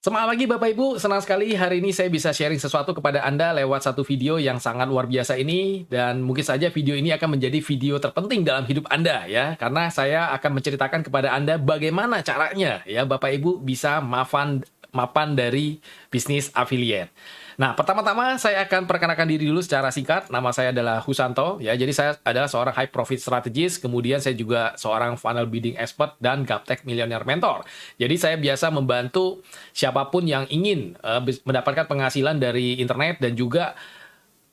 Semangat pagi Bapak Ibu, senang sekali hari ini saya bisa sharing sesuatu kepada Anda lewat satu video yang sangat luar biasa ini dan mungkin saja video ini akan menjadi video terpenting dalam hidup Anda ya karena saya akan menceritakan kepada Anda bagaimana caranya ya Bapak Ibu bisa mapan dari bisnis affiliate. Nah, pertama-tama saya akan perkenalkan diri dulu secara singkat. Nama saya adalah Husanto, ya. Jadi saya adalah seorang high profit strategist, kemudian saya juga seorang funnel bidding expert dan Gaptek Millionaire Mentor. Jadi saya biasa membantu siapapun yang ingin mendapatkan penghasilan dari internet dan juga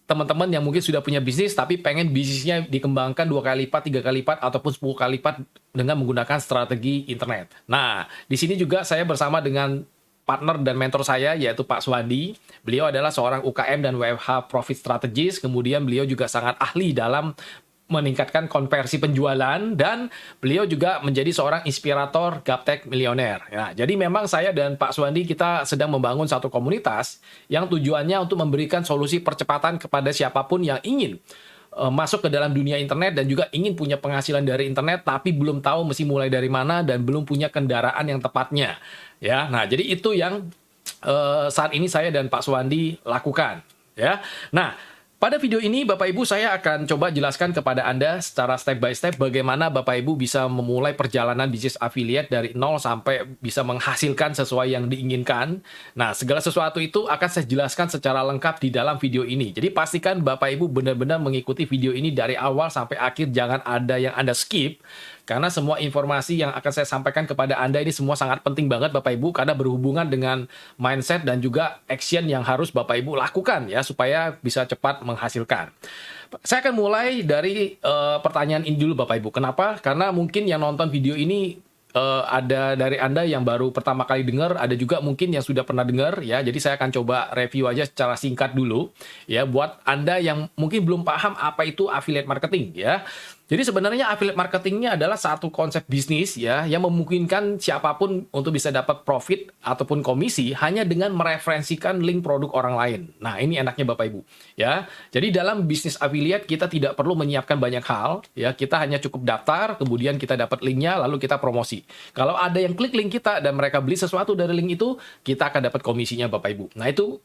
teman-teman yang mungkin sudah punya bisnis tapi pengen bisnisnya dikembangkan 2 kali lipat, 3 kali lipat ataupun 10 kali lipat dengan menggunakan strategi internet. Nah, di sini juga saya bersama dengan partner dan mentor saya yaitu Pak Swandi. Beliau adalah seorang UKM dan WFH profit strategist, kemudian beliau juga sangat ahli dalam meningkatkan konversi penjualan dan beliau juga menjadi seorang inspirator Gaptek Millionaire. Ya, jadi memang saya dan Pak Swandi kita sedang membangun satu komunitas yang tujuannya untuk memberikan solusi percepatan kepada siapapun yang ingin masuk ke dalam dunia internet dan juga ingin punya penghasilan dari internet tapi belum tahu mesti mulai dari mana dan belum punya kendaraan yang tepatnya. Ya, nah jadi itu yang saat ini saya dan Pak Swandi lakukan. Ya, nah pada video ini Bapak Ibu saya akan coba jelaskan kepada Anda secara step by step bagaimana Bapak Ibu bisa memulai perjalanan bisnis affiliate dari nol sampai bisa menghasilkan sesuai yang diinginkan. Nah, segala sesuatu itu akan saya jelaskan secara lengkap di dalam video ini. Jadi pastikan Bapak Ibu benar-benar mengikuti video ini dari awal sampai akhir, jangan ada yang Anda skip. Karena semua informasi yang akan saya sampaikan kepada Anda ini semua sangat penting banget Bapak Ibu karena berhubungan dengan mindset dan juga action yang harus Bapak Ibu lakukan ya supaya bisa cepat menghasilkan. Saya akan mulai dari pertanyaan ini dulu Bapak Ibu. Kenapa? Karena mungkin yang nonton video ini ada dari Anda yang baru pertama kali dengar, ada juga mungkin yang sudah pernah dengar ya. Jadi saya akan coba review aja secara singkat dulu ya buat Anda yang mungkin belum paham apa itu affiliate marketing ya. Jadi sebenarnya affiliate marketingnya adalah satu konsep bisnis ya yang memungkinkan siapapun untuk bisa dapat profit ataupun komisi hanya dengan mereferensikan link produk orang lain. Nah, ini enaknya Bapak Ibu ya. Jadi dalam bisnis affiliate kita tidak perlu menyiapkan banyak hal ya. Kita hanya cukup daftar, kemudian kita dapat linknya lalu kita promosi. Kalau ada yang klik link kita dan mereka beli sesuatu dari link itu, kita akan dapat komisinya Bapak Ibu. Nah, itu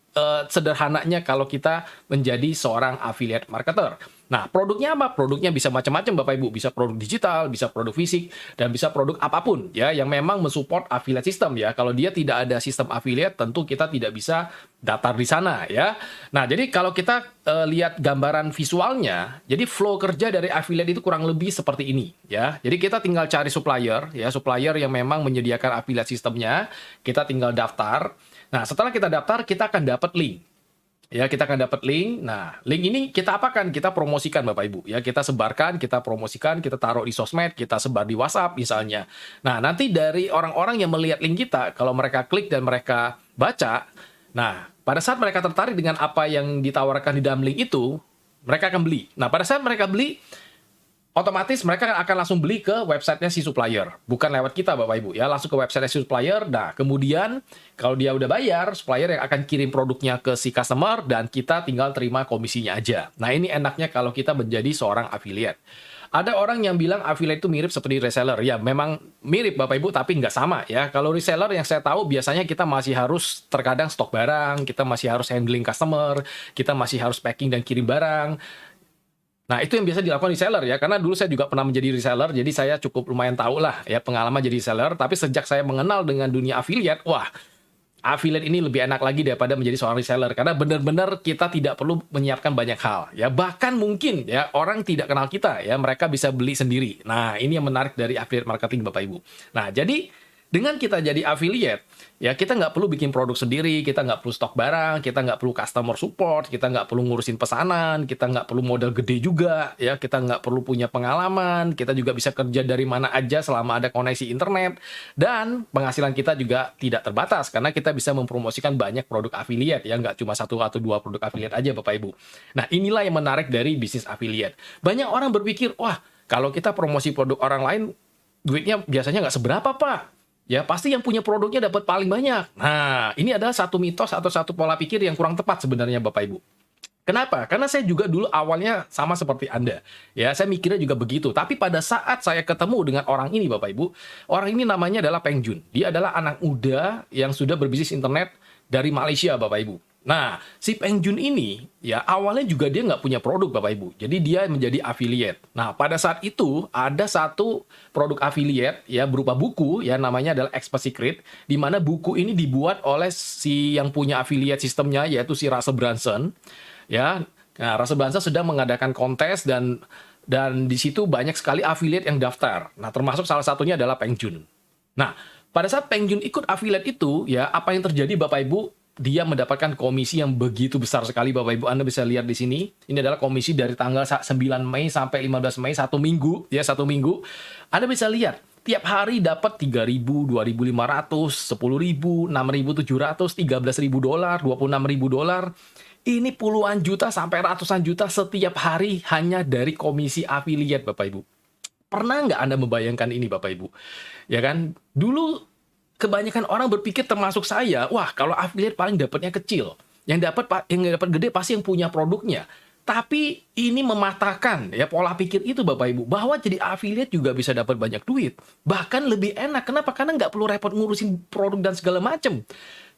sederhananya kalau kita menjadi seorang affiliate marketer. Nah, produknya apa? Produknya bisa macam-macam Bapak Ibu. Bisa produk digital, bisa produk fisik, dan bisa produk apapun ya yang memang mensupport affiliate system ya. Kalau dia tidak ada sistem affiliate, tentu kita tidak bisa daftar di sana ya. Nah, jadi kalau kita lihat gambaran visualnya, jadi flow kerja dari affiliate itu kurang lebih seperti ini ya. Jadi kita tinggal cari supplier ya, supplier yang memang menyediakan affiliate sistemnya, kita tinggal daftar. Nah, setelah kita daftar, kita akan dapat link. Ya, kita akan dapat link. Nah, link ini kita apakan? Kita promosikan Bapak Ibu. Ya, kita sebarkan, kita promosikan, kita taruh di sosmed, kita sebar di WhatsApp misalnya. Nah, nanti dari orang-orang yang melihat link kita, kalau mereka klik dan mereka baca, nah, pada saat mereka tertarik dengan apa yang ditawarkan di dalam link itu, mereka akan beli. Nah, pada saat mereka beli, otomatis mereka akan langsung beli ke websitenya si supplier. Bukan lewat kita Bapak Ibu ya, langsung ke website si supplier. Nah, kemudian kalau dia udah bayar, supplier yang akan kirim produknya ke si customer dan kita tinggal terima komisinya aja. Nah, ini enaknya kalau kita menjadi seorang affiliate. Ada orang yang bilang affiliate itu mirip seperti reseller. Ya, memang mirip Bapak Ibu, tapi nggak sama ya. Kalau reseller yang saya tahu biasanya kita masih harus terkadang stok barang, kita masih harus handling customer, kita masih harus packing dan kirim barang. Nah, itu yang biasa dilakukan reseller ya, karena dulu saya juga pernah menjadi reseller, jadi saya cukup lumayan tahu lah ya pengalaman jadi reseller, tapi sejak saya mengenal dengan dunia affiliate, wah, affiliate ini lebih enak lagi daripada menjadi seorang reseller, karena benar-benar kita tidak perlu menyiapkan banyak hal ya, bahkan mungkin ya orang tidak kenal kita ya, mereka bisa beli sendiri. Nah, ini yang menarik dari affiliate marketing Bapak Ibu. Nah, jadi dengan kita jadi affiliate, ya kita nggak perlu bikin produk sendiri, kita nggak perlu stok barang, kita nggak perlu customer support, kita nggak perlu ngurusin pesanan, kita nggak perlu modal gede juga, ya kita nggak perlu punya pengalaman, kita juga bisa kerja dari mana aja selama ada koneksi internet, dan penghasilan kita juga tidak terbatas, karena kita bisa mempromosikan banyak produk affiliate, ya nggak cuma 1 atau 2 produk affiliate aja Bapak Ibu. Nah, inilah yang menarik dari bisnis affiliate. Banyak orang berpikir, wah kalau kita promosi produk orang lain, duitnya biasanya nggak seberapa Pak. Ya, pasti yang punya produknya dapat paling banyak. Nah, ini adalah satu mitos atau satu pola pikir yang kurang tepat sebenarnya Bapak Ibu. Kenapa? Karena saya juga dulu awalnya sama seperti Anda. Ya, saya mikirnya juga begitu. Tapi pada saat saya ketemu dengan orang ini, Bapak Ibu, orang ini namanya adalah Peng Jun. Dia adalah anak muda yang sudah berbisnis internet dari Malaysia, Bapak Ibu. Nah, si Peng Jun ini, ya awalnya juga dia nggak punya produk, Bapak Ibu. Jadi dia menjadi affiliate. Nah, pada saat itu ada satu produk affiliate ya berupa buku, ya namanya adalah Expert Secret, di mana buku ini dibuat oleh si yang punya affiliate sistemnya, yaitu si Russell Brunson. Ya, nah, Russell Brunson sedang mengadakan kontes dan di situ banyak sekali affiliate yang daftar. Nah, termasuk salah satunya adalah Peng Jun. Nah, pada saat Peng Jun ikut affiliate itu, ya apa yang terjadi Bapak Ibu? Dia mendapatkan komisi yang begitu besar sekali Bapak Ibu. Anda bisa lihat di sini. Ini adalah komisi dari tanggal 9 Mei sampai 15 Mei, satu minggu, ya satu minggu. Anda bisa lihat tiap hari dapat 3.000, 2.500, 10.000, 6.700, 13.000 dolar, 26.000 dolar. Ini puluhan juta sampai ratusan juta setiap hari hanya dari komisi affiliate, Bapak Ibu. Pernah nggak Anda membayangkan ini, Bapak Ibu? Ya kan? Dulu kebanyakan orang berpikir termasuk saya, wah kalau affiliate paling dapatnya kecil. Yang dapat gede pasti yang punya produknya. Tapi ini mematahkan ya pola pikir itu Bapak Ibu, bahwa jadi affiliate juga bisa dapat banyak duit. Bahkan lebih enak. Kenapa? Karena nggak perlu repot ngurusin produk dan segala macam.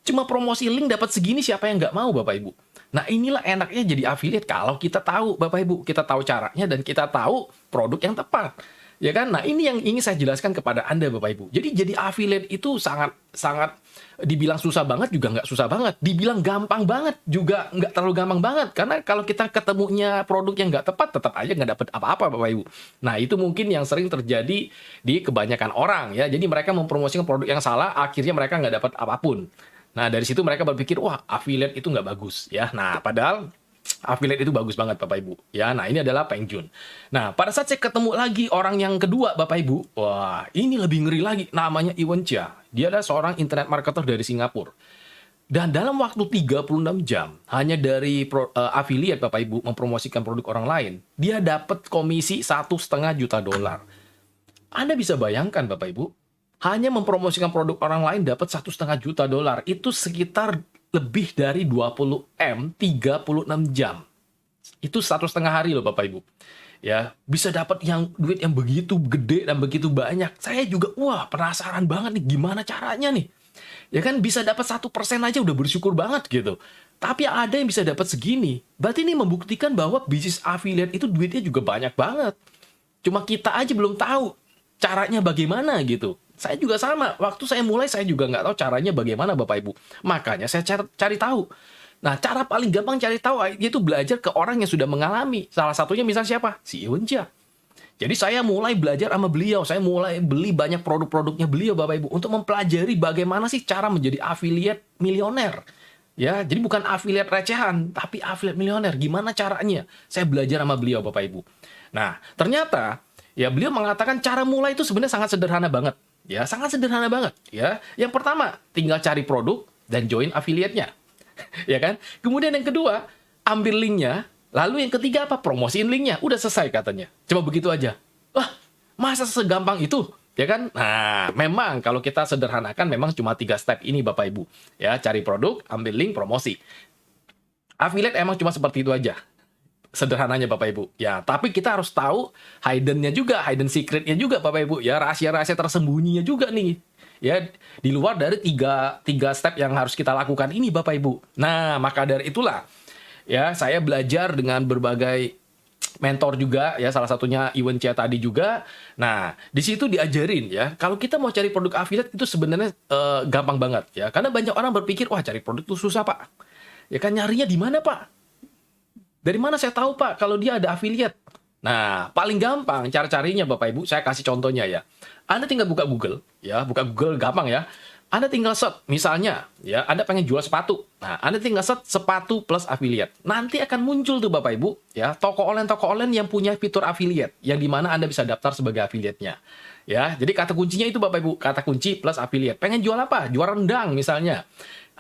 Cuma promosi link dapat segini, siapa yang nggak mau Bapak Ibu? Nah inilah enaknya jadi affiliate kalau kita tahu Bapak Ibu, kita tahu caranya dan kita tahu produk yang tepat. Ya kan? Nah ini yang ingin saya jelaskan kepada Anda Bapak Ibu. Jadi affiliate itu sangat dibilang susah banget juga nggak susah banget. Dibilang gampang banget juga nggak terlalu gampang banget. Karena kalau kita ketemunya produk yang nggak tepat, tetap aja nggak dapet apa-apa Bapak Ibu. Nah itu mungkin yang sering terjadi di kebanyakan orang ya. Jadi mereka mempromosikan produk yang salah, akhirnya mereka nggak dapat apapun. Nah, dari situ mereka berpikir, wah, affiliate itu nggak bagus, ya. Nah, padahal affiliate itu bagus banget, Bapak Ibu. Ya, nah ini adalah Peng Jun. Nah, pada saat saya ketemu lagi orang yang kedua, Bapak Ibu, wah, ini lebih ngeri lagi. Namanya Iwan Chia. Dia adalah seorang internet marketer dari Singapura. Dan dalam waktu 36 jam, hanya dari affiliate, Bapak Ibu, mempromosikan produk orang lain, dia dapat komisi 1,5 juta dolar. Anda bisa bayangkan, Bapak Ibu, hanya mempromosikan produk orang lain dapat 1,5 juta dolar. Itu sekitar lebih dari 20 M 36 jam. Itu 1,5 hari loh Bapak Ibu. Ya, bisa dapat duit yang begitu gede dan begitu banyak. Saya juga wah penasaran banget nih gimana caranya nih. Ya kan bisa dapat 1% aja udah bersyukur banget gitu. Tapi ada yang bisa dapat segini. Berarti ini membuktikan bahwa bisnis affiliate itu duitnya juga banyak banget. Cuma kita aja belum tahu caranya bagaimana gitu. Saya juga sama. Waktu saya mulai, saya juga nggak tahu caranya bagaimana, Bapak Ibu. Makanya saya cari tahu. Nah, cara paling gampang cari tahu, yaitu belajar ke orang yang sudah mengalami. Salah satunya misalnya siapa? Si Iwan Chia. Jadi saya mulai belajar sama beliau. Saya mulai beli banyak produk-produknya beliau, Bapak Ibu. Untuk mempelajari bagaimana sih cara menjadi affiliate milioner. Ya, jadi bukan affiliate recehan, tapi affiliate milioner. Gimana caranya? Saya belajar sama beliau, Bapak Ibu. Nah, ternyata ya beliau mengatakan cara mulai itu sebenarnya sangat sederhana banget. Ya, sangat sederhana banget, ya. Yang pertama, tinggal cari produk dan join affiliate-nya. Ya kan? Kemudian yang kedua, ambil link-nya, lalu yang ketiga apa? Promosiin link-nya. Udah selesai katanya. Cuma begitu aja. Wah, masa segampang itu? Ya kan? Nah, memang kalau kita sederhanakan memang cuma 3 step ini Bapak Ibu. Ya, cari produk, ambil link, promosi. Affiliate emang cuma seperti itu aja. Sederhananya Bapak Ibu. Ya, tapi kita harus tahu hidden-nya juga, hidden secret-nya juga Bapak Ibu. Ya, rahasia-rahasia tersembunyinya juga nih. Ya, di luar dari tiga step yang harus kita lakukan ini Bapak Ibu. Nah, maka dari itulah ya saya belajar dengan berbagai mentor juga ya, salah satunya Iwan Chia tadi juga. Nah, di situ diajarin ya, kalau kita mau cari produk affiliate itu sebenarnya gampang banget ya. Karena banyak orang berpikir, wah cari produk itu susah, Pak. Ya kan nyarinya di mana, Pak? Dari mana saya tahu, Pak, kalau dia ada affiliate? Nah, paling gampang cara carinya Bapak Ibu, saya kasih contohnya ya. Anda tinggal buka Google, ya, buka Google gampang ya. Anda tinggal search, misalnya, ya, Anda pengen jual sepatu. Nah, Anda tinggal search sepatu plus affiliate. Nanti akan muncul tuh Bapak Ibu, ya, toko online yang punya fitur affiliate, yang dimana Anda bisa daftar sebagai affiliate-nya. Ya, jadi kata kuncinya itu Bapak Ibu, kata kunci plus affiliate. Pengen jual apa? Jual rendang misalnya.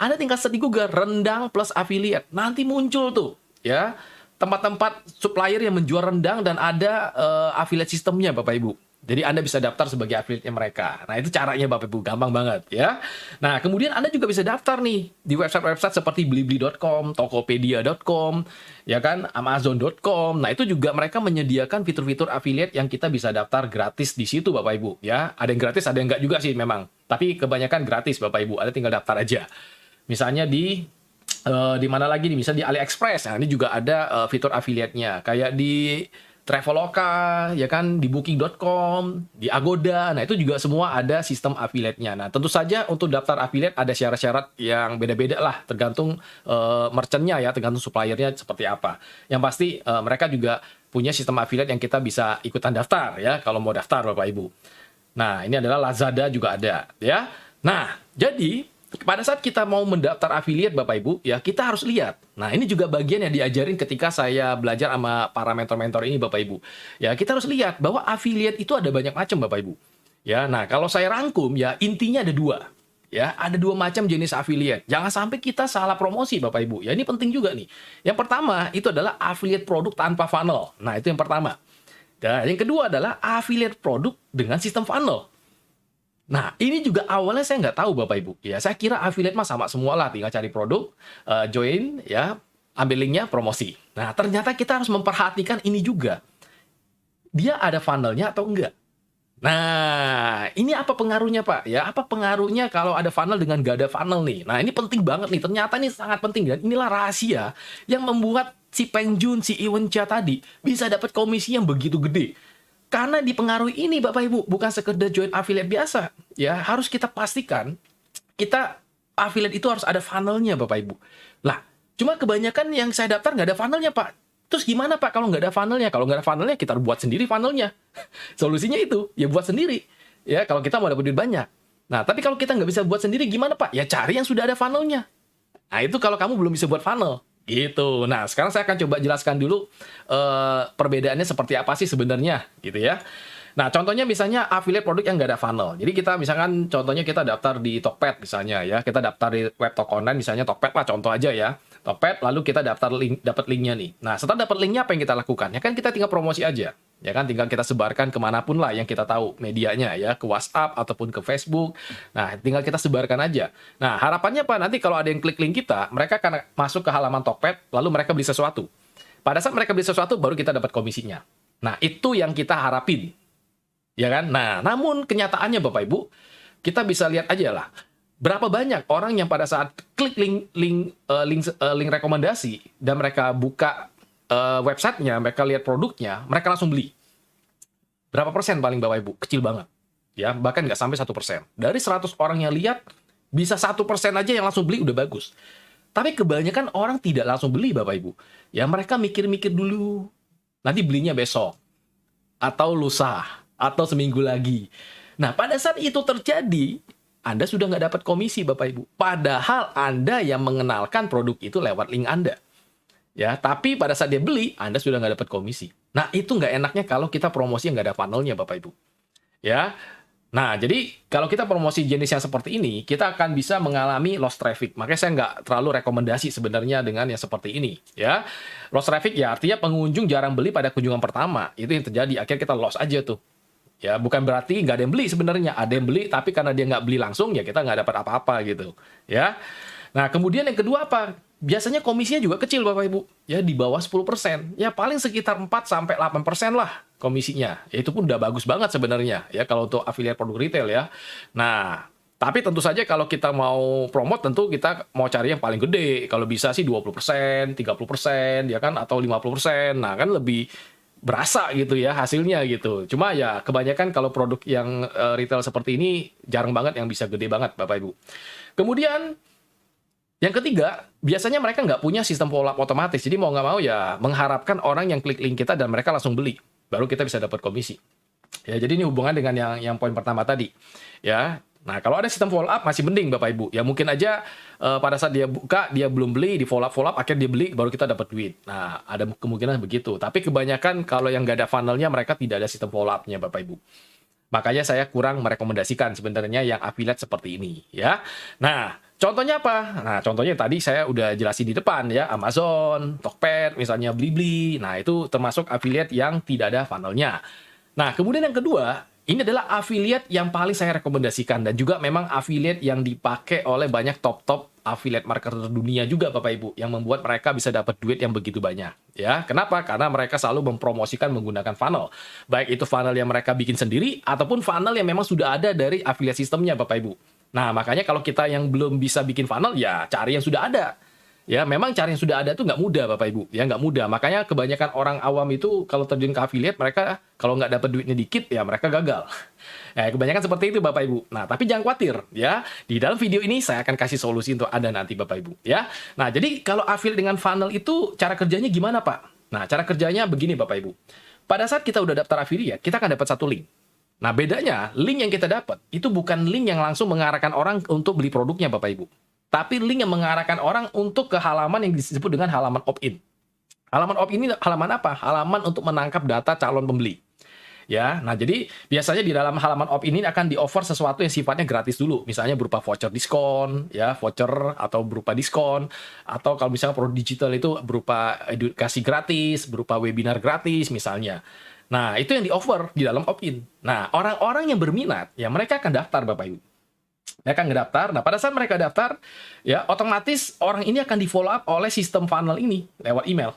Anda tinggal search di Google, rendang plus affiliate. Nanti muncul tuh, ya, tempat-tempat supplier yang menjual rendang dan ada affiliate sistemnya Bapak Ibu. Jadi Anda bisa daftar sebagai affiliate-nya mereka. Nah, itu caranya Bapak Ibu, gampang banget ya. Nah, kemudian Anda juga bisa daftar nih di website-website seperti blibli.com, tokopedia.com, ya kan, amazon.com. Nah, itu juga mereka menyediakan fitur-fitur affiliate yang kita bisa daftar gratis di situ Bapak Ibu ya. Ada yang gratis, ada yang enggak juga sih memang. Tapi kebanyakan gratis Bapak Ibu. Anda tinggal daftar aja. Misalnya di mana lagi nih? Bisa di AliExpress. Nah, ini juga ada fitur affiliate-nya. Kayak di Traveloka, ya kan, di Booking.com, di Agoda. Nah, itu juga semua ada sistem affiliate-nya. Nah, tentu saja untuk daftar affiliate ada syarat-syarat yang beda-beda lah, tergantung merchant-nya ya, tergantung supplier-nya seperti apa. Yang pasti mereka juga punya sistem affiliate yang kita bisa ikutan daftar ya, kalau mau daftar Bapak Ibu. Nah, ini adalah Lazada juga ada ya. Nah, jadi pada saat kita mau mendaftar affiliate Bapak Ibu, ya kita harus lihat. Nah, ini juga bagian yang diajarin ketika saya belajar sama para mentor-mentor ini Bapak Ibu. Ya, kita harus lihat bahwa affiliate itu ada banyak macam Bapak Ibu. Ya, nah kalau saya rangkum ya intinya ada dua. Ya, ada dua macam jenis affiliate. Jangan sampai kita salah promosi Bapak Ibu. Ya, ini penting juga nih. Yang pertama itu adalah affiliate produk tanpa funnel. Nah, itu yang pertama. Dan yang kedua adalah affiliate produk dengan sistem funnel. Nah, ini juga awalnya saya nggak tahu Bapak Ibu. Ya, saya kira affiliate mah sama semua lah, tinggal cari produk, join, ya, ambil linknya, promosi. Nah, ternyata kita harus memperhatikan ini juga. Dia ada funnelnya atau enggak? Nah, ini apa pengaruhnya Pak? Ya, apa pengaruhnya kalau ada funnel dengan nggak ada funnel nih? Nah, ini penting banget nih. Ternyata ini sangat penting. Dan inilah rahasia yang membuat si Peng Joon, si Iwan Cha tadi bisa dapat komisi yang begitu gede. Karena dipengaruhi ini Bapak Ibu, bukan sekedar join affiliate biasa. Ya, harus kita pastikan kita affiliate itu harus ada funnelnya Bapak Ibu. Lah, cuma kebanyakan yang saya daftar nggak ada funnelnya Pak. Terus gimana Pak kalau nggak ada funnelnya? Kalau nggak ada funnelnya, kita buat sendiri funnelnya. Solusinya itu, ya buat sendiri. Ya, kalau kita mau dapat duit banyak. Nah, tapi kalau kita nggak bisa buat sendiri, gimana Pak? Ya cari yang sudah ada funnelnya. Nah, itu kalau kamu belum bisa buat funnel. Gitu. Nah, sekarang saya akan coba jelaskan dulu perbedaannya seperti apa sih sebenarnya, gitu ya. Nah, contohnya misalnya affiliate produk yang nggak ada funnel. Jadi kita misalkan contohnya kita daftar di Tokped misalnya ya. Kita daftar di web toko online misalnya Tokped lah contoh aja ya. Tokped lalu kita dapat linknya nih. Nah, setelah dapat linknya apa yang kita lakukan? Ya kan kita tinggal promosi aja. Ya kan tinggal kita sebarkan kemanapun lah yang kita tahu medianya ya, ke WhatsApp ataupun ke Facebook. Nah, tinggal kita sebarkan aja. Nah, harapannya apa? Nanti kalau ada yang klik link kita, mereka akan masuk ke halaman Tokped lalu mereka beli sesuatu. Pada saat mereka beli sesuatu baru kita dapat komisinya. Nah, itu yang kita harapin. Ya kan? Nah, namun kenyataannya Bapak Ibu, kita bisa lihat aja lah. Berapa banyak orang yang pada saat klik link rekomendasi dan mereka buka websitenya, mereka lihat produknya, mereka langsung beli. Berapa persen paling Bapak Ibu? Kecil banget. Ya, bahkan nggak sampai 1%. Dari 100 orang yang lihat, bisa 1% aja yang langsung beli udah bagus. Tapi kebanyakan orang tidak langsung beli Bapak Ibu. Ya, mereka mikir-mikir dulu. Nanti belinya besok. Atau lusa. Atau seminggu lagi. Nah, pada saat itu terjadi, Anda sudah nggak dapat komisi Bapak Ibu. Padahal Anda yang mengenalkan produk itu lewat link Anda. Ya, tapi pada saat dia beli, Anda sudah nggak dapat komisi. Nah, itu nggak enaknya kalau kita promosi yang nggak ada funnelnya, Bapak Ibu. Ya, nah jadi kalau kita promosi jenis yang seperti ini, kita akan bisa mengalami lost traffic. Makanya saya nggak terlalu rekomendasi sebenarnya dengan yang seperti ini. Ya, lost traffic ya artinya pengunjung jarang beli pada kunjungan pertama. Itu yang terjadi. Akhirnya kita lost aja tuh. Ya, bukan berarti nggak ada yang beli sebenarnya. Ada yang beli, tapi karena dia nggak beli langsung, ya kita nggak dapat apa-apa gitu. Ya. Nah, kemudian yang kedua apa? Biasanya komisinya juga kecil Bapak Ibu. Ya, di bawah 10%. Ya, paling sekitar 4-8% lah komisinya. Ya, itu pun udah bagus banget sebenarnya. Ya, kalau untuk affiliate produk retail ya. Nah, tapi tentu saja kalau kita mau promote, tentu kita mau cari yang paling gede. Kalau bisa sih 20%, 30%, ya kan? Atau 50%. Nah, kan lebih berasa gitu ya hasilnya gitu. Cuma ya kebanyakan kalau produk yang retail seperti ini jarang banget yang bisa gede banget Bapak Ibu. Kemudian yang ketiga, biasanya mereka nggak punya sistem follow up otomatis. Jadi mau nggak mau ya mengharapkan orang yang klik link kita dan mereka langsung beli. Baru kita bisa dapat komisi. Ya, jadi ini hubungan dengan yang poin pertama tadi. Ya. Nah, kalau ada sistem follow up masih mending Bapak Ibu. Ya mungkin aja pada saat dia buka, dia belum beli, di follow up, akhirnya dia beli, baru kita dapat duit. Nah, ada kemungkinan begitu. Tapi kebanyakan kalau yang nggak ada funnelnya, mereka tidak ada sistem follow up-nya Bapak Ibu. Makanya saya kurang merekomendasikan sebenarnya yang affiliate seperti ini. Ya. Nah, contohnya apa? Nah, contohnya tadi saya udah jelasin di depan ya, Amazon, Tokped, misalnya Blibli. Nah, itu termasuk affiliate yang tidak ada funnelnya. Nah, kemudian yang kedua, Ini adalah affiliate yang paling saya rekomendasikan dan juga memang affiliate yang dipakai oleh banyak top-top affiliate marketer dunia juga Bapak Ibu yang membuat mereka bisa dapat duit yang begitu banyak ya. Kenapa? Karena mereka selalu mempromosikan menggunakan funnel. Baik itu funnel yang mereka bikin sendiri ataupun funnel yang memang sudah ada dari affiliate sistemnya Bapak Ibu. Nah, makanya kalau kita yang belum bisa bikin funnel ya cari yang sudah ada. Ya, memang cari yang sudah ada tuh nggak mudah, Bapak Ibu. Ya, nggak mudah. Makanya kebanyakan orang awam itu kalau terjun ke affiliate, mereka kalau nggak dapat duitnya dikit, ya mereka gagal. Kebanyakan seperti itu, Bapak Ibu. Nah, tapi jangan khawatir, ya. Di dalam video ini saya akan kasih solusi untuk Anda nanti, Bapak Ibu. Ya. Nah, jadi kalau affiliate dengan funnel itu, cara kerjanya gimana, Pak? Nah, cara kerjanya begini, Bapak Ibu. Pada saat kita udah daftar affiliate, kita akan dapat satu link. Nah, bedanya, link yang kita dapat, itu bukan link yang langsung mengarahkan orang untuk beli produknya, Bapak Ibu. Tapi link yang mengarahkan orang untuk ke halaman yang disebut dengan halaman opt-in. Halaman opt-in ini halaman apa? Halaman untuk menangkap data calon pembeli. Ya, nah jadi biasanya di dalam halaman opt-in ini akan di-offer sesuatu yang sifatnya gratis dulu. Misalnya berupa voucher diskon, ya, voucher atau berupa diskon. Atau kalau misalnya produk digital itu berupa edukasi gratis, berupa webinar gratis misalnya. Nah, itu yang di-offer di dalam opt-in. Nah, orang-orang yang berminat, ya mereka akan daftar Bapak Ibu. Mereka ngedaftar. Nah, pada saat mereka daftar, ya otomatis orang ini akan di-follow up oleh sistem funnel ini lewat email.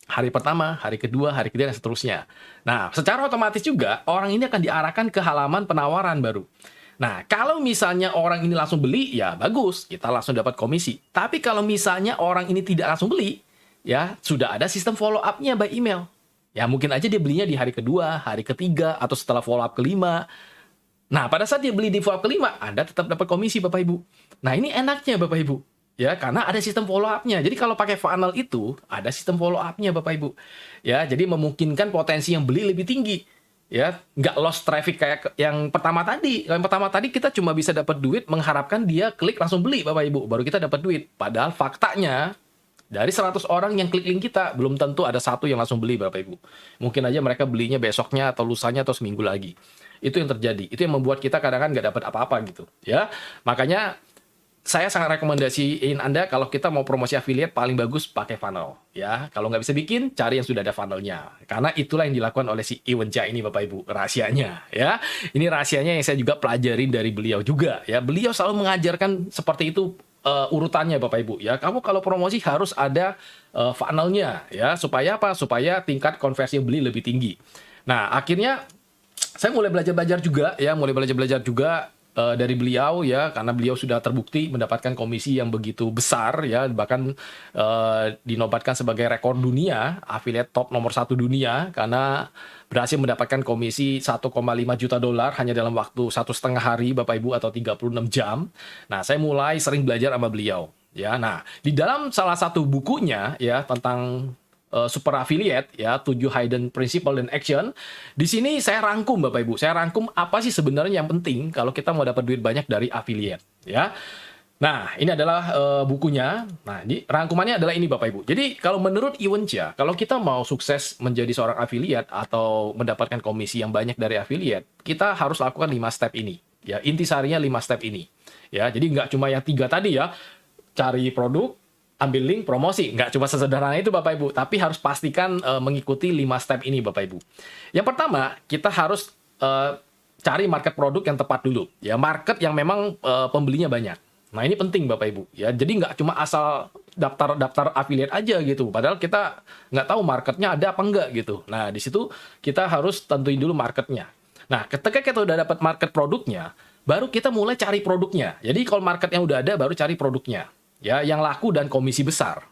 Hari pertama, hari kedua, hari ketiga, dan seterusnya. Nah, secara otomatis juga, orang ini akan diarahkan ke halaman penawaran baru. Nah, kalau misalnya orang ini langsung beli, ya bagus, kita langsung dapat komisi. Tapi kalau misalnya orang ini tidak langsung beli, ya sudah ada sistem follow up-nya by email. Ya, mungkin aja dia belinya di hari kedua, hari ketiga, atau setelah follow up kelima. Nah, pada saat dia beli di follow up kelima, Anda tetap dapat komisi, Bapak Ibu. Nah, ini enaknya, Bapak Ibu. Ya, karena ada sistem follow up-nya. Jadi, kalau pakai funnel itu, ada sistem follow up-nya, Bapak Ibu. Ya, jadi memungkinkan potensi yang beli lebih tinggi. Ya, nggak lost traffic kayak yang pertama tadi. Yang pertama tadi kita cuma bisa dapat duit mengharapkan dia klik langsung beli, Bapak Ibu. Baru kita dapat duit. Padahal faktanya, dari 100 orang yang klik link kita, belum tentu ada satu yang langsung beli, Bapak Ibu. Mungkin aja mereka belinya besoknya, atau lusanya, atau seminggu lagi. Itu yang terjadi. Itu yang membuat kita kadang-kadang nggak dapat apa-apa gitu. Ya, makanya saya sangat rekomendasiin Anda kalau kita mau promosi affiliate paling bagus pakai funnel. Ya, kalau nggak bisa bikin, cari yang sudah ada funnelnya. Karena itulah yang dilakukan oleh si Iwan Cha ini, Bapak Ibu, rahasianya. Ya, ini rahasianya yang saya juga pelajarin dari beliau juga. Ya, beliau selalu mengajarkan seperti itu urutannya, Bapak Ibu. Ya, kamu kalau promosi harus ada funnelnya. Ya, supaya apa? Supaya tingkat konversi beli lebih tinggi. Nah, akhirnya saya mulai belajar-belajar juga ya, dari beliau ya, karena beliau sudah terbukti mendapatkan komisi yang begitu besar ya, bahkan dinobatkan sebagai rekor dunia, affiliate top nomor 1 dunia, karena berhasil mendapatkan komisi 1,5 juta dolar hanya dalam waktu 1,5 hari, Bapak Ibu, atau 36 jam. Nah, saya mulai sering belajar sama beliau. Ya, nah, di dalam salah satu bukunya ya tentang super affiliate ya, 7 hidden principle dan action. Di sini saya rangkum Bapak Ibu. Saya rangkum apa sih sebenarnya yang penting kalau kita mau dapat duit banyak dari affiliate ya. Nah, ini adalah bukunya. Nah, ini rangkumannya adalah ini Bapak Ibu. Jadi, kalau menurut Iwan Cha, kalau kita mau sukses menjadi seorang affiliate atau mendapatkan komisi yang banyak dari affiliate, kita harus lakukan 5 step ini. Ya, intisarinya 5 step ini. Ya, jadi nggak cuma yang 3 tadi ya. Cari produk, ambil link, promosi. Nggak cuma sesederhana itu Bapak Ibu, tapi harus pastikan mengikuti 5 step ini Bapak Ibu. Yang pertama, kita harus cari market produk yang tepat dulu. Ya, market yang memang pembelinya banyak. Nah, ini penting Bapak Ibu. Ya, jadi nggak cuma asal daftar affiliate aja gitu. Padahal kita nggak tahu marketnya ada apa enggak gitu. Nah, di situ kita harus tentuin dulu marketnya. Nah, ketika kita udah dapat market produknya, baru kita mulai cari produknya. Jadi kalau marketnya udah ada, baru cari produknya. Ya, yang laku dan komisi besar.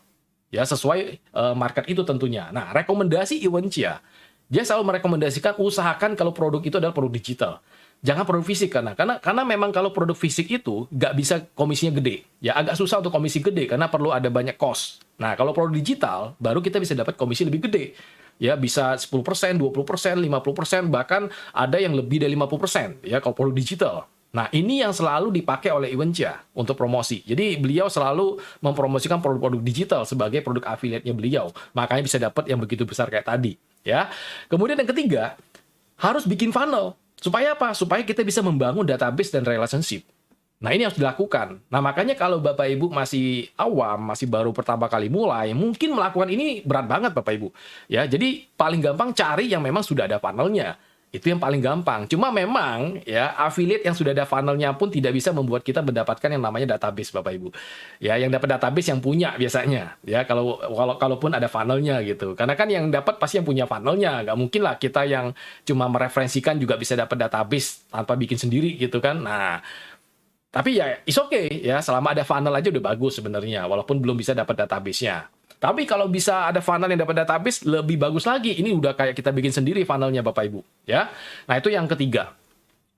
Ya, sesuai market itu tentunya. Nah, rekomendasi Iwan Cha, dia selalu merekomendasikan usahakan kalau produk itu adalah produk digital. Jangan produk fisik karena memang kalau produk fisik itu nggak bisa komisinya gede. Ya, agak susah untuk komisi gede karena perlu ada banyak cost. Nah, kalau produk digital baru kita bisa dapat komisi lebih gede. Ya, bisa 10%, 20%, 50%, bahkan ada yang lebih dari 50%. Ya, kalau produk digital. Nah, ini yang selalu dipakai oleh Iwan Cha untuk promosi. Jadi, beliau selalu mempromosikan produk-produk digital sebagai produk affiliate-nya beliau. Makanya bisa dapat yang begitu besar kayak tadi. Ya. Kemudian yang ketiga, harus bikin funnel. Supaya apa? Supaya kita bisa membangun database dan relationship. Nah, ini harus dilakukan. Nah, makanya kalau Bapak Ibu masih awam, masih baru pertama kali mulai, mungkin melakukan ini berat banget Bapak Ibu. Ya, jadi paling gampang cari yang memang sudah ada funnelnya. Itu yang paling gampang. Cuma memang ya affiliate yang sudah ada funnel-nya pun tidak bisa membuat kita mendapatkan yang namanya database Bapak Ibu. Ya, yang dapat database yang punya biasanya. Ya, kalaupun ada funnel-nya gitu. Karena kan yang dapat pasti yang punya funnel-nya. Nggak mungkin lah kita yang cuma mereferensikan juga bisa dapat database tanpa bikin sendiri gitu kan. Nah, tapi ya it's okay ya, selama ada funnel aja udah bagus sebenarnya, walaupun belum bisa dapat database-nya. Tapi kalau bisa ada funnel yang dapat database, lebih bagus lagi. Ini udah kayak kita bikin sendiri funnelnya Bapak Ibu. Ya. Nah itu yang ketiga.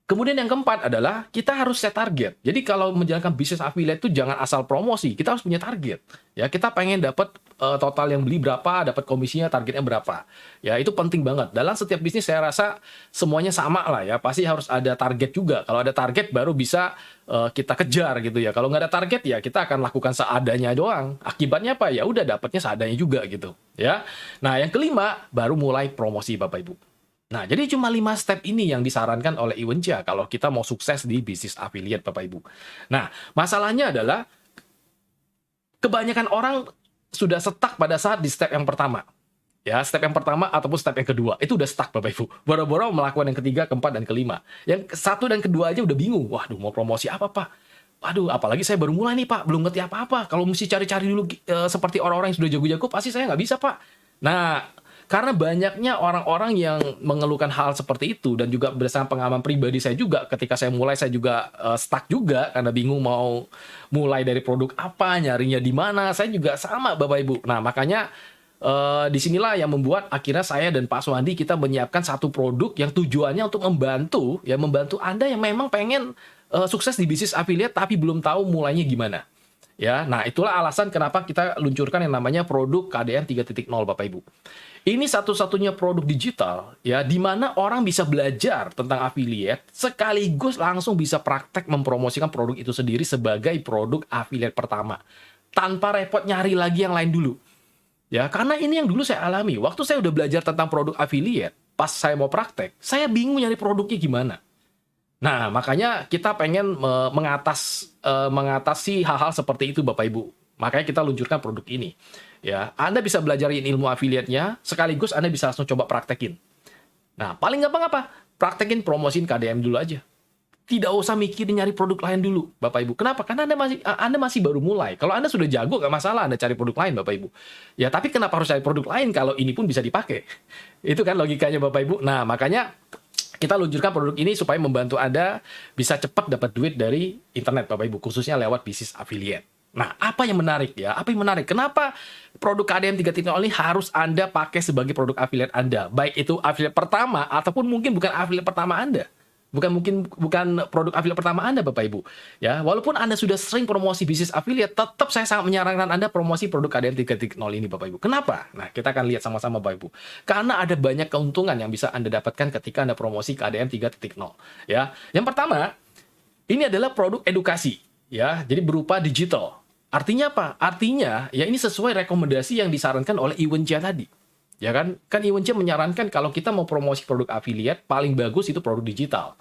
Kemudian yang keempat adalah kita harus set target. Jadi kalau menjalankan bisnis affiliate itu jangan asal promosi, kita harus punya target. Ya, kita pengen dapat total yang beli berapa, dapat komisinya targetnya berapa. Ya, itu penting banget. Dalam setiap bisnis saya rasa semuanya sama lah ya, pasti harus ada target juga. Kalau ada target baru bisa kita kejar gitu ya. Kalau nggak ada target ya kita akan lakukan seadanya doang. Akibatnya apa? Ya udah dapatnya seadanya juga gitu, ya. Nah, yang kelima baru mulai promosi Bapak Ibu. Nah, jadi cuma 5 step ini yang disarankan oleh Iwenca kalau kita mau sukses di bisnis affiliate, Bapak Ibu. Nah, masalahnya adalah kebanyakan orang sudah stuck pada saat di step yang pertama. Ya, step yang pertama ataupun step yang kedua. Itu udah stuck, Bapak Ibu. Boro-boro melakukan yang ketiga, keempat, dan kelima. Yang satu dan kedua aja udah bingung. Waduh, mau promosi apa, Pak? Waduh, apalagi saya baru mulai nih, Pak. Belum ngerti apa-apa. Kalau mesti cari-cari dulu seperti orang-orang yang sudah jago-jago, pasti saya nggak bisa, Pak. Nah, karena banyaknya orang-orang yang mengeluhkan hal seperti itu dan juga berdasarkan pengalaman pribadi saya juga ketika saya mulai saya juga stuck juga karena bingung mau mulai dari produk apa, nyarinya di mana. Saya juga sama Bapak Ibu. Nah, makanya disinilah yang membuat akhirnya saya dan Pak Suwandi kita menyiapkan satu produk yang tujuannya untuk membantu Anda yang memang pengen sukses di bisnis affiliate tapi belum tahu mulainya gimana. Ya, nah itulah alasan kenapa kita luncurkan yang namanya produk KDM 3.0 Bapak Ibu. Ini satu-satunya produk digital ya di mana orang bisa belajar tentang affiliate sekaligus langsung bisa praktek mempromosikan produk itu sendiri sebagai produk affiliate pertama tanpa repot nyari lagi yang lain dulu. Ya, karena ini yang dulu saya alami. Waktu saya udah belajar tentang produk affiliate, pas saya mau praktek, saya bingung nyari produknya gimana. Nah, makanya kita pengen mengatasi hal-hal seperti itu Bapak Ibu. Makanya kita luncurkan produk ini. Ya, Anda bisa belajarin ilmu affiliate-nya, sekaligus Anda bisa langsung coba praktekin. Nah, paling gampang apa? Praktekin, promosiin KDM dulu aja. Tidak usah mikirin nyari produk lain dulu, Bapak Ibu. Kenapa? Karena Anda masih baru mulai. Kalau Anda sudah jago, nggak masalah Anda cari produk lain, Bapak Ibu. Ya, tapi kenapa harus cari produk lain kalau ini pun bisa dipakai? Itu kan logikanya, Bapak Ibu. Nah, makanya kita luncurkan produk ini supaya membantu Anda bisa cepat dapat duit dari internet, Bapak Ibu, khususnya lewat bisnis affiliate. Nah, apa yang menarik ya? Apa yang menarik? Kenapa produk KDM 3.0 ini harus Anda pakai sebagai produk affiliate Anda? Baik itu affiliate pertama ataupun mungkin bukan affiliate pertama Anda. Bukan produk affiliate pertama Anda, Bapak Ibu. Ya, walaupun Anda sudah sering promosi bisnis affiliate, tetap saya sangat menyarankan Anda promosi produk KDM 3.0 ini, Bapak Ibu. Kenapa? Nah, kita akan lihat sama-sama, Bapak Ibu. Karena ada banyak keuntungan yang bisa Anda dapatkan ketika Anda promosi KDM 3.0. Ya, yang pertama, ini adalah produk edukasi. Ya, jadi berupa digital. Artinya apa? Artinya, ya ini sesuai rekomendasi yang disarankan oleh Iwenca tadi. Ya kan? Kan Iwenca menyarankan kalau kita mau promosi produk affiliate, paling bagus itu produk digital.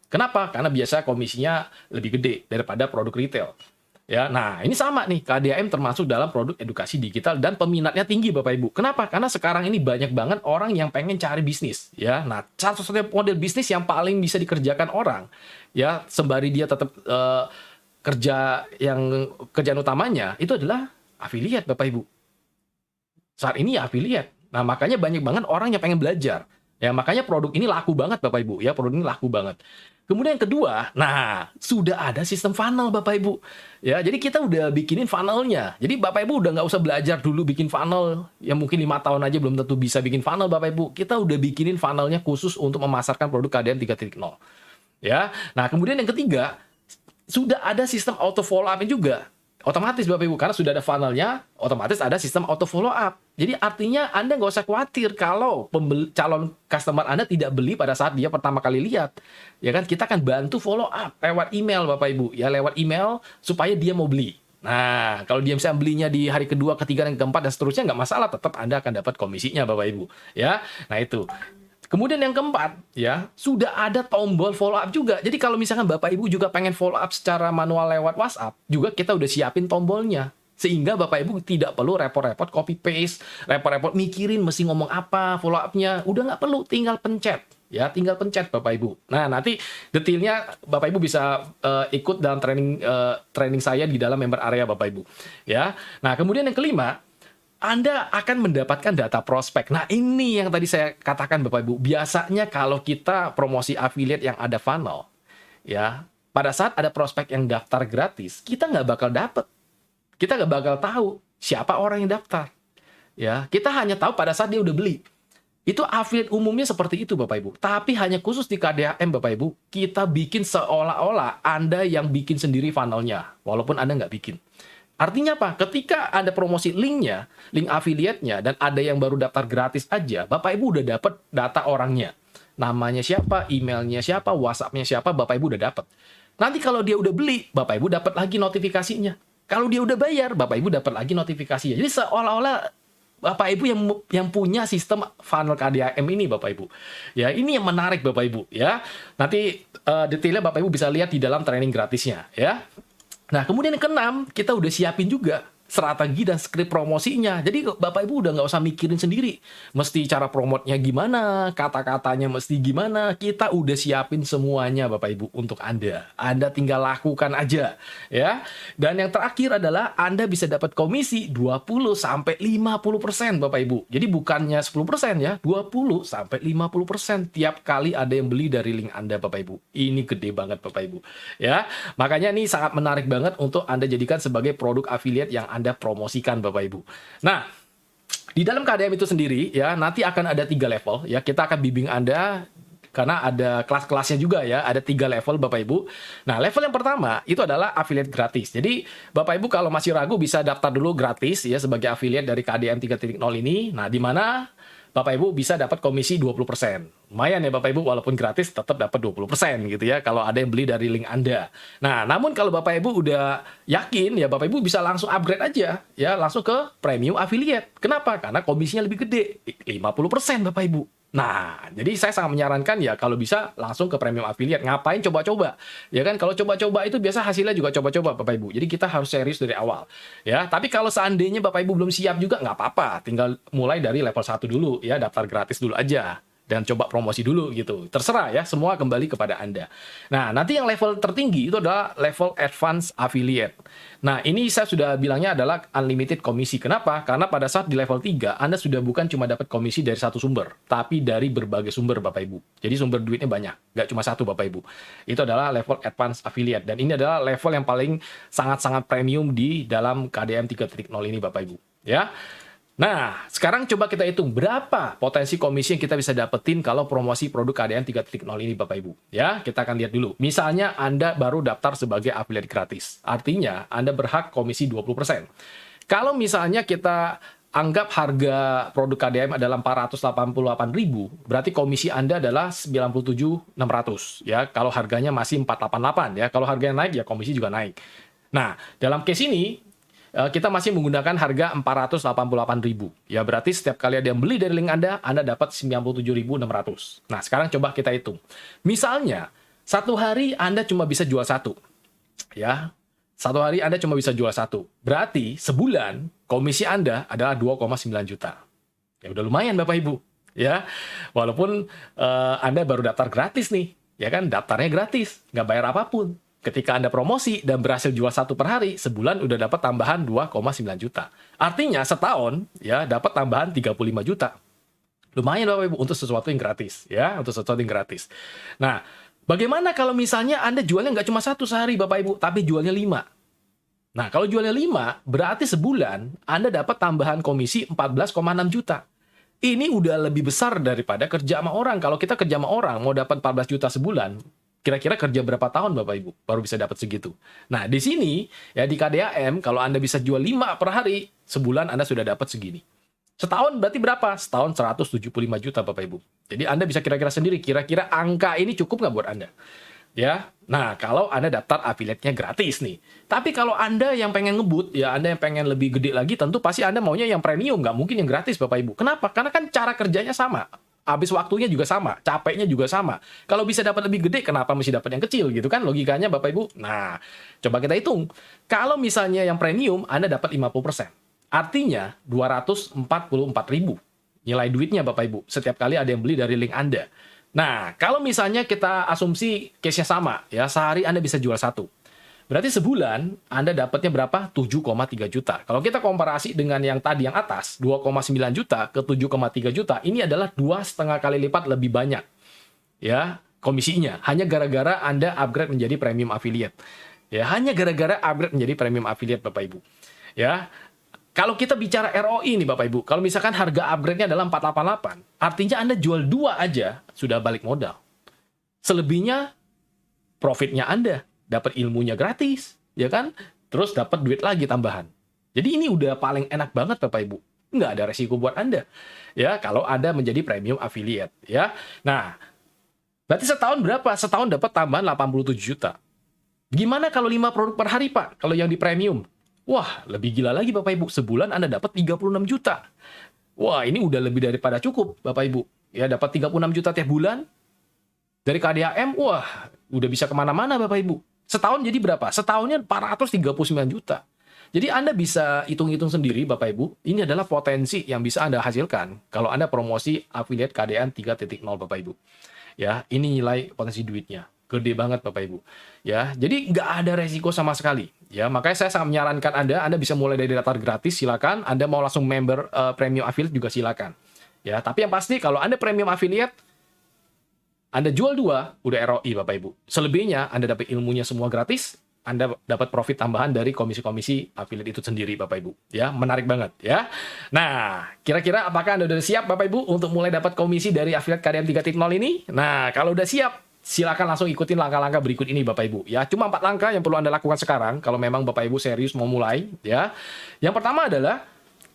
Kenapa? Karena biasa komisinya lebih gede daripada produk retail. Ya, nah ini sama nih, KDM termasuk dalam produk edukasi digital dan peminatnya tinggi Bapak Ibu. Kenapa? Karena sekarang ini banyak banget orang yang pengen cari bisnis. Ya, nah satu-satunya model bisnis yang paling bisa dikerjakan orang, ya sembari dia tetap kerjaan utamanya itu adalah affiliate Bapak Ibu. Saat ini ya affiliate. Nah, makanya banyak banget orang yang pengen belajar. Ya, makanya produk ini laku banget Bapak Ibu, ya, produk ini laku banget. Kemudian yang kedua, nah, sudah ada sistem funnel Bapak Ibu. Ya, jadi kita udah bikinin funnelnya. Jadi Bapak Ibu udah nggak usah belajar dulu bikin funnel yang mungkin 5 tahun aja belum tentu bisa bikin funnel Bapak Ibu. Kita udah bikinin funnelnya khusus untuk memasarkan produk KDM 3.0. Ya. Nah, kemudian yang ketiga, sudah ada sistem auto follow up juga. Otomatis Bapak Ibu, karena sudah ada funnelnya, otomatis ada sistem auto follow up. Jadi artinya Anda nggak usah khawatir kalau calon customer Anda tidak beli pada saat dia pertama kali lihat. Ya kan, kita akan bantu follow up lewat email Bapak Ibu. Ya, lewat email supaya dia mau beli. Nah, kalau dia bisa belinya di hari kedua, ketiga, dan keempat, dan seterusnya nggak masalah. Tetap Anda akan dapat komisinya Bapak Ibu. Ya, nah itu. Kemudian yang keempat, ya, sudah ada tombol follow up juga. Jadi kalau misalkan Bapak Ibu juga pengen follow up secara manual lewat WhatsApp, juga kita udah siapin tombolnya. Sehingga Bapak Ibu tidak perlu repot-repot copy paste, repot-repot mikirin mesti ngomong apa follow up-nya. Udah nggak perlu, tinggal pencet. Ya, tinggal pencet Bapak Ibu. Nah, nanti detailnya Bapak Ibu bisa ikut dalam training saya di dalam member area Bapak Ibu. Ya. Nah, kemudian yang kelima, Anda akan mendapatkan data prospek. Nah, ini yang tadi saya katakan Bapak Ibu. Biasanya kalau kita promosi affiliate yang ada funnel, ya, pada saat ada prospek yang daftar gratis, kita nggak bakal dapet. Kita nggak bakal tahu siapa orang yang daftar. Ya, kita hanya tahu pada saat dia udah beli. Itu affiliate umumnya seperti itu Bapak Ibu. Tapi hanya khusus di KDAM Bapak Ibu, kita bikin seolah-olah Anda yang bikin sendiri funnelnya, walaupun Anda nggak bikin. Artinya apa? Ketika Anda promosi linknya, link affiliate-nya, dan ada yang baru daftar gratis aja, Bapak Ibu udah dapat data orangnya. Namanya siapa, emailnya siapa, WhatsApp-nya siapa, Bapak Ibu udah dapat. Nanti kalau dia udah beli, Bapak Ibu dapat lagi notifikasinya. Kalau dia udah bayar, Bapak Ibu dapat lagi notifikasinya. Jadi seolah-olah Bapak Ibu yang punya sistem funnel KDAM ini Bapak Ibu. Ya, ini yang menarik Bapak Ibu ya. Nanti detailnya Bapak Ibu bisa lihat di dalam training gratisnya ya. Nah, kemudian yang keenam, kita udah siapin juga strategi dan skrip promosinya. Jadi Bapak Ibu udah nggak usah mikirin sendiri. Mesti cara promotnya gimana, kata-katanya mesti gimana. Kita udah siapin semuanya Bapak Ibu untuk Anda. Anda tinggal lakukan aja ya. Dan yang terakhir adalah Anda bisa dapat komisi 20-50% Bapak Ibu. Jadi bukannya 10% ya, 20-50% tiap kali ada yang beli dari link Anda Bapak Ibu. Ini gede banget Bapak Ibu. Ya, makanya ini sangat menarik banget untuk Anda jadikan sebagai produk affiliate yang Anda promosikan Bapak Ibu. Nah, di dalam KDM itu sendiri ya, nanti akan ada 3 level ya. Kita akan bimbing Anda karena ada kelas-kelasnya juga ya, ada 3 level Bapak Ibu. Nah, level yang pertama itu adalah affiliate gratis. Jadi, Bapak Ibu kalau masih ragu bisa daftar dulu gratis ya sebagai affiliate dari KDM 3.0 ini. Nah, di mana Bapak Ibu bisa dapat komisi 20%. Lumayan ya Bapak Ibu, walaupun gratis tetap dapat 20% gitu ya kalau ada yang beli dari link Anda. Nah, namun kalau Bapak Ibu udah yakin ya Bapak Ibu bisa langsung upgrade aja ya, langsung ke premium affiliate. Kenapa? Karena komisinya lebih gede, 50% Bapak Ibu. Nah, jadi saya sangat menyarankan ya kalau bisa langsung ke premium affiliate. Ngapain coba-coba? Ya kan kalau coba-coba itu biasa hasilnya juga coba-coba Bapak Ibu. Jadi kita harus serius dari awal. Ya, tapi kalau seandainya Bapak Ibu belum siap juga nggak apa-apa. Tinggal mulai dari level 1 dulu ya, daftar gratis dulu aja. Dan coba promosi dulu gitu. Terserah ya, semua kembali kepada Anda. Nah, nanti yang level tertinggi itu adalah level advance affiliate. Nah, ini saya sudah bilangnya adalah unlimited komisi. Kenapa? Karena pada saat di level 3, Anda sudah bukan cuma dapat komisi dari satu sumber, tapi dari berbagai sumber Bapak Ibu. Jadi sumber duitnya banyak, nggak cuma satu Bapak Ibu. Itu adalah level advance affiliate. Dan ini adalah level yang paling sangat-sangat premium di dalam KDM 3.0 ini Bapak Ibu. Ya. Nah, sekarang coba kita hitung berapa potensi komisi yang kita bisa dapetin kalau promosi produk KDM 3.0 ini Bapak Ibu. Ya, kita akan lihat dulu. Misalnya Anda baru daftar sebagai affiliate gratis. Artinya Anda berhak komisi 20%. Kalau misalnya kita anggap harga produk KDM adalah 488.000, berarti komisi Anda adalah 97.600 ya. Kalau harganya masih 488 ya. Kalau harganya naik ya komisi juga naik. Nah, dalam case ini kita masih menggunakan harga 488.000. Ya berarti setiap kali ada yang beli dari link Anda dapat 97.600. Nah, sekarang coba kita hitung. Misalnya, satu hari Anda cuma bisa jual satu. Ya, satu hari Anda cuma bisa jual satu. Berarti sebulan komisi Anda adalah 2,9 juta. Ya udah lumayan Bapak Ibu. Ya, walaupun Anda baru daftar gratis nih. Ya kan, daftarnya gratis, nggak bayar apapun. Ketika Anda promosi dan berhasil jual satu per hari, sebulan udah dapat tambahan 2,9 juta. Artinya setahun ya dapat tambahan 35 juta. Lumayan Bapak Ibu untuk sesuatu yang gratis ya, untuk sesuatu yang gratis. Nah, bagaimana kalau misalnya Anda jualnya nggak cuma satu sehari Bapak Ibu, tapi jualnya 5? Nah, kalau jualnya 5, berarti sebulan Anda dapat tambahan komisi 14,6 juta. Ini udah lebih besar daripada kerja sama orang. Kalau kita kerja sama orang mau dapat 14 juta sebulan, kira-kira kerja berapa tahun Bapak Ibu baru bisa dapat segitu. Nah, di sini ya di KDAM kalau Anda bisa jual 5 per hari, sebulan Anda sudah dapat segini. Setahun berarti berapa? Setahun 175 juta Bapak Ibu. Jadi Anda bisa kira-kira sendiri, kira-kira angka ini cukup nggak buat Anda? Ya, nah kalau Anda daftar affiliate-nya gratis nih. Tapi kalau Anda yang pengen ngebut, ya Anda yang pengen lebih gede lagi, tentu pasti Anda maunya yang premium, nggak mungkin yang gratis Bapak Ibu. Kenapa? Karena kan cara kerjanya sama. Habis waktunya juga sama, capeknya juga sama. Kalau bisa dapat lebih gede, kenapa mesti dapat yang kecil gitu kan logikanya Bapak Ibu? Nah, coba kita hitung. Kalau misalnya yang premium, Anda dapat 50%. Artinya 244.000 nilai duitnya Bapak Ibu. Setiap kali ada yang beli dari link Anda. Nah, kalau misalnya kita asumsi case-nya sama, ya, sehari Anda bisa jual satu. Berarti sebulan Anda dapatnya berapa? 7,3 juta. Kalau kita komparasi dengan yang tadi yang atas, 2,9 juta ke 7,3 juta, ini adalah 2,5 kali lipat lebih banyak. Ya, komisinya. Hanya gara-gara Anda upgrade menjadi premium affiliate. Ya, hanya gara-gara upgrade menjadi premium affiliate, Bapak Ibu. Ya, kalau kita bicara ROI nih Bapak Ibu, kalau misalkan harga upgrade-nya adalah 488, artinya Anda jual 2 aja sudah balik modal. Selebihnya profitnya Anda, dapat ilmunya gratis, ya kan? Terus dapat duit lagi tambahan. Jadi ini udah paling enak banget Bapak Ibu. Nggak ada resiko buat Anda. Ya, kalau Anda menjadi premium affiliate, ya. Nah, berarti setahun berapa? Setahun dapat tambahan 87 juta. Gimana kalau 5 produk per hari, Pak? Kalau yang di premium? Wah, lebih gila lagi Bapak Ibu. Sebulan Anda dapat 36 juta. Wah, ini udah lebih daripada cukup Bapak Ibu. Ya, dapat 36 juta tiap bulan. Dari KDAM, wah, udah bisa kemana-mana Bapak Ibu. Setahun jadi berapa? Setahunnya 439 juta. Jadi Anda bisa hitung-hitung sendiri Bapak Ibu. Ini adalah potensi yang bisa Anda hasilkan kalau Anda promosi affiliate KDAM 3.0 Bapak Ibu. Ya, ini nilai potensi duitnya. Gede banget Bapak Ibu. Ya, jadi nggak ada resiko sama sekali. Ya, makanya saya sangat menyarankan Anda bisa mulai dari daftar gratis, silakan. Anda mau langsung member premium affiliate juga silakan. Ya, tapi yang pasti kalau Anda premium affiliate, Anda jual 2, udah ROI Bapak Ibu. Selebihnya Anda dapat ilmunya semua gratis, Anda dapat profit tambahan dari komisi-komisi affiliate itu sendiri Bapak Ibu. Ya, menarik banget ya. Nah, kira-kira apakah Anda udah siap Bapak Ibu untuk mulai dapat komisi dari affiliate KDAM 3.0 ini? Nah, kalau udah siap, silakan langsung ikutin langkah-langkah berikut ini Bapak Ibu. Ya, cuma 4 langkah yang perlu Anda lakukan sekarang kalau memang Bapak Ibu serius mau mulai, ya. Yang pertama adalah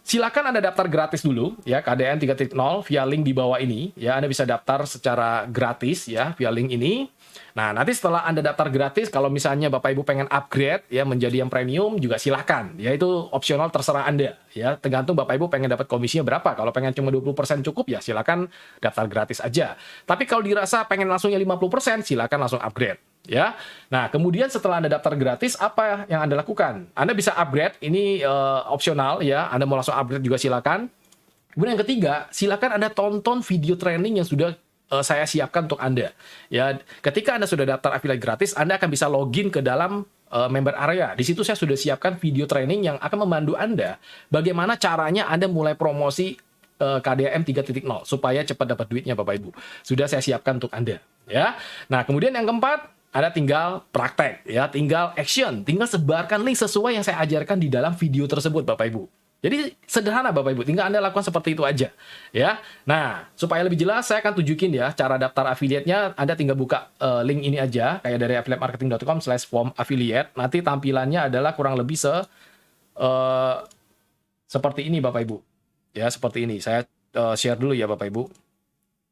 silakan Anda daftar gratis dulu ya, KDAM 3.0 via link di bawah ini ya. Anda bisa daftar secara gratis ya via link ini. Nah, nanti setelah Anda daftar gratis, kalau misalnya Bapak Ibu pengen upgrade ya menjadi yang premium juga silakan. Ya, itu opsional terserah Anda ya. Tergantung Bapak Ibu pengen dapat komisinya berapa. Kalau pengen cuma 20% cukup ya silakan daftar gratis aja. Tapi kalau dirasa pengen langsungnya 50%, silakan langsung upgrade. Ya, nah kemudian setelah Anda daftar gratis, apa yang Anda lakukan? Anda bisa upgrade, ini opsional ya. Anda mau langsung upgrade juga silakan. Kemudian yang ketiga, silakan Anda tonton video training yang sudah saya siapkan untuk Anda. Ya, ketika Anda sudah daftar affiliate gratis, Anda akan bisa login ke dalam member area. Di situ saya sudah siapkan video training yang akan membantu Anda bagaimana caranya Anda mulai promosi KDAM 3.0 supaya cepat dapat duitnya Bapak Ibu. Sudah saya siapkan untuk Anda. Ya, nah kemudian yang keempat, Anda tinggal praktek, ya, tinggal action, tinggal sebarkan link sesuai yang saya ajarkan di dalam video tersebut, Bapak Ibu. Jadi sederhana, Bapak Ibu, tinggal Anda lakukan seperti itu aja, ya. Nah, supaya lebih jelas, saya akan tunjukin ya cara daftar affiliate-nya. Anda tinggal buka link ini aja, kayak dari affiliatemarketing.com/form affiliate. Nanti tampilannya adalah kurang lebih seperti ini, Bapak Ibu. Ya, seperti ini. Saya share dulu ya, Bapak Ibu.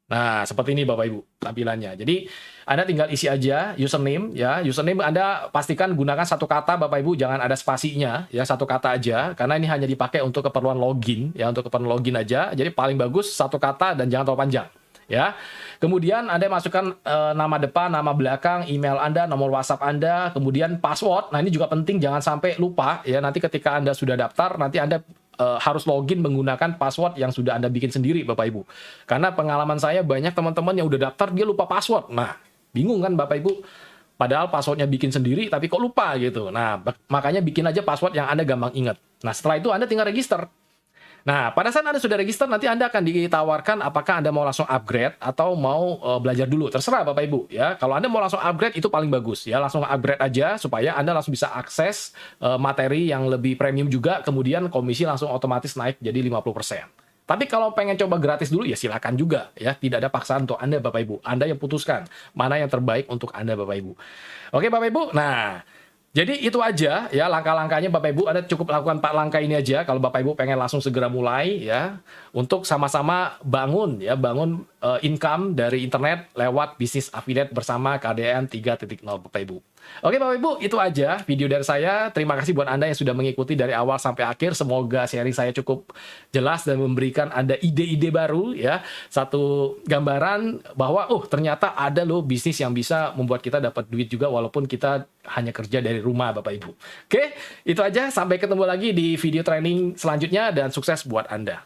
Nah, seperti ini Bapak Ibu tampilannya. Jadi, Anda tinggal isi aja username ya. Username Anda pastikan gunakan satu kata Bapak Ibu, jangan ada spasinya ya, satu kata aja karena ini hanya dipakai untuk keperluan login ya, untuk keperluan login aja. Jadi paling bagus satu kata dan jangan terlalu panjang ya. Kemudian Anda masukkan nama depan, nama belakang, email Anda, nomor WhatsApp Anda, kemudian password. Nah, ini juga penting, jangan sampai lupa ya. Nanti ketika Anda sudah daftar, nanti Anda harus login menggunakan password yang sudah Anda bikin sendiri Bapak Ibu. Karena pengalaman saya banyak teman-teman yang udah daftar dia lupa password. Nah, bingung kan Bapak Ibu? Padahal passwordnya bikin sendiri tapi kok lupa gitu. Nah, makanya bikin aja password yang Anda gampang ingat. Nah, setelah itu Anda tinggal register. Nah, pada saat Anda sudah register, nanti Anda akan ditawarkan apakah Anda mau langsung upgrade atau mau belajar dulu. Terserah Bapak Ibu ya. Kalau Anda mau langsung upgrade itu paling bagus ya. Langsung upgrade aja supaya Anda langsung bisa akses materi yang lebih premium juga. Kemudian komisi langsung otomatis naik jadi 50%. Tapi kalau pengen coba gratis dulu ya silakan juga ya. Tidak ada paksaan untuk Anda Bapak Ibu. Anda yang putuskan mana yang terbaik untuk Anda Bapak Ibu. Oke Bapak Ibu. Nah, jadi itu aja ya langkah-langkahnya Bapak Ibu. Anda cukup lakukan 4 langkah ini aja kalau Bapak Ibu pengen langsung segera mulai ya untuk sama-sama bangun income dari internet lewat bisnis affiliate bersama KDAM 3.0 Bapak Ibu. Oke Bapak Ibu, itu aja video dari saya. Terima kasih buat Anda yang sudah mengikuti dari awal sampai akhir. Semoga sharing saya cukup jelas dan memberikan Anda ide-ide baru ya. Satu gambaran bahwa ternyata ada loh bisnis yang bisa membuat kita dapat duit juga walaupun kita hanya kerja dari rumah Bapak Ibu. Oke, itu aja. Sampai ketemu lagi di video training selanjutnya dan sukses buat Anda.